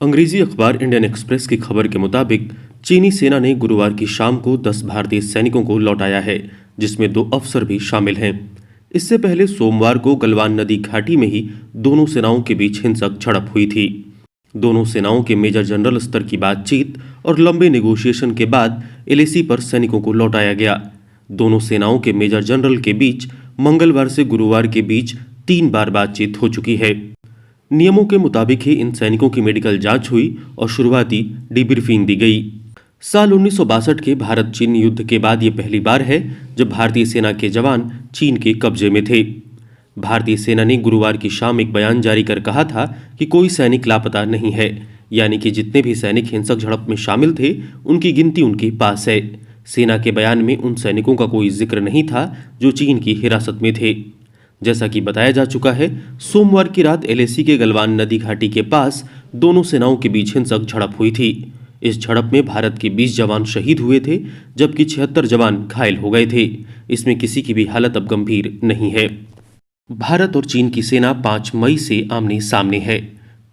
अंग्रेजी अखबार Indian express की खबर के मुताबिक चीनी सेना ने गुरुवार की शाम को 10 भारतीय सैनिकों को लौटाया है, जिसमें 2 अफसर भी शामिल हैं। इससे पहले सोमवार को गलवान नदी घाटी में ही दोनों सेनाओं के बीच हिंसक झड़प हुई थी। दोनों सेनाओं के मेजर जनरल स्तर की बातचीत और लंबे नेगोशिएशन के बाद एलएसी पर सैनिकों को लौटाया गया। दोनों सेनाओं के मेजर जनरल के बीच मंगलवार से गुरुवार के बीच 3 बार बातचीत हो चुकी है। नियमों के मुताबिक ही इन सैनिकों की मेडिकल जांच हुई और शुरुआती डिब्रीफिंग दी गई। साल 1962 के भारत चीन युद्ध के बाद ये पहली बार है जब भारतीय सेना के जवान चीन के कब्जे में थे। भारतीय सेना ने गुरुवार की शाम एक बयान जारी कर कहा था कि कोई सैनिक लापता नहीं है, यानी कि जितने भी सैनिक हिंसक झड़प में शामिल थे उनकी गिनती उनके पास है। सेना के बयान में उन सैनिकों का कोई जिक्र नहीं था जो चीन की हिरासत में थे। जैसा कि बताया जा चुका है, सोमवार की रात एलएसी के गलवान नदी घाटी के पास दोनों सेनाओं के बीच हिंसक झड़प हुई थी। इस झड़प में भारत के 20 जवान शहीद हुए थे, जबकि 76 जवान घायल हो गए थे। इसमें किसी की भी हालत अब गंभीर नहीं है। भारत और चीन की सेना 5 मई से आमने सामने है।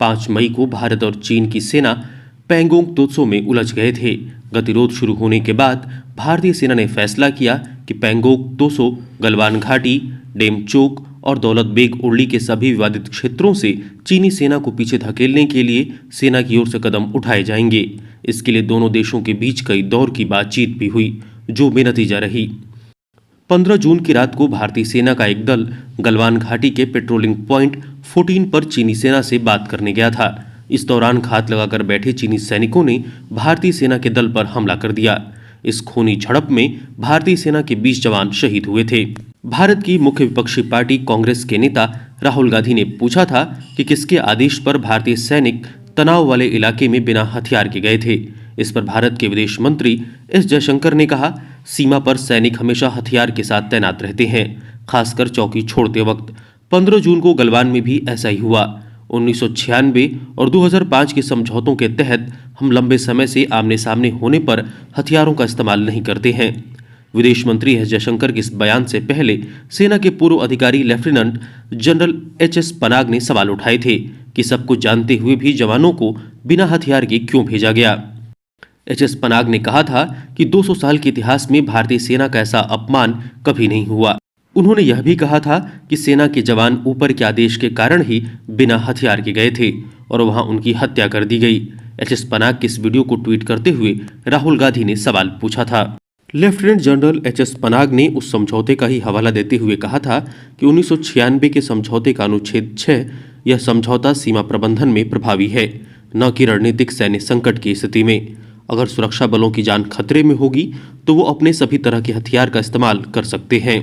5 मई को भारत और चीन की सेना पैंगोंग त्सो में उलझ गए थे। गतिरोध शुरू होने के बाद भारतीय सेना ने फैसला किया कि पैंगोंग त्सो, गलवान घाटी, डेमचोक और दौलत बेग उर्ली के सभी विवादित क्षेत्रों से चीनी सेना को पीछे धकेलने के लिए सेना की ओर से कदम उठाए जाएंगे। इसके लिए दोनों देशों के बीच कई दौर की बातचीत भी हुई, जो बेनतीजा रही। 15 जून की रात को भारतीय सेना का एक दल गलवान घाटी के पेट्रोलिंग पॉइंट 14 पर चीनी सेना से बात करने गया था। इस दौरान घात लगाकर बैठे चीनी सैनिकों ने भारतीय सेना के दल पर हमला कर दिया। इस खूनी झड़प में भारतीय सेना के 20 जवान शहीद हुए थे। भारत की मुख्य विपक्षी पार्टी कांग्रेस के नेता राहुल गांधी ने पूछा था कि किसके आदेश पर भारतीय सैनिक तनाव वाले इलाके में बिना हथियार के गए थे। इस पर भारत के विदेश मंत्री एस जयशंकर ने कहा, सीमा पर सैनिक हमेशा हथियार के साथ तैनात रहते हैं, खासकर चौकी छोड़ते वक्त। 15 जून को गलवान में भी ऐसा ही हुआ। 1996 और 2005 के समझौतों के तहत हम लंबे समय से आमने सामने होने पर हथियारों का इस्तेमाल नहीं करते हैं। विदेश मंत्री एस जयशंकर के इस बयान से पहले सेना के पूर्व अधिकारी लेफ्टिनेंट जनरल एच.एस. पनाग ने सवाल उठाए थे कि सब कुछ जानते हुए भी जवानों को बिना हथियार के क्यों भेजा गया। एच.एस. पनाग ने कहा था कि 200 साल के इतिहास में भारतीय सेना का ऐसा अपमान कभी नहीं हुआ। उन्होंने यह भी कहा था कि सेना के जवान ऊपर के आदेश के कारण ही बिना हथियार के गए थे और वहां उनकी हत्या कर दी गई। एच.एस. पनाग के इस वीडियो को ट्वीट करते हुए राहुल गांधी ने सवाल पूछा था। Lieutenant general HS. पनाग ने उस समझौते का ही हवाला देते हुए कहा था कि 1996 के समझौते का अनुच्छेद 6 यह समझौता सीमा प्रबंधन में प्रभावी है, न कि रणनीतिक सैन्य संकट की स्थिति में। अगर सुरक्षा बलों की जान खतरे में होगी तो वो अपने सभी तरह के हथियार का इस्तेमाल कर सकते हैं।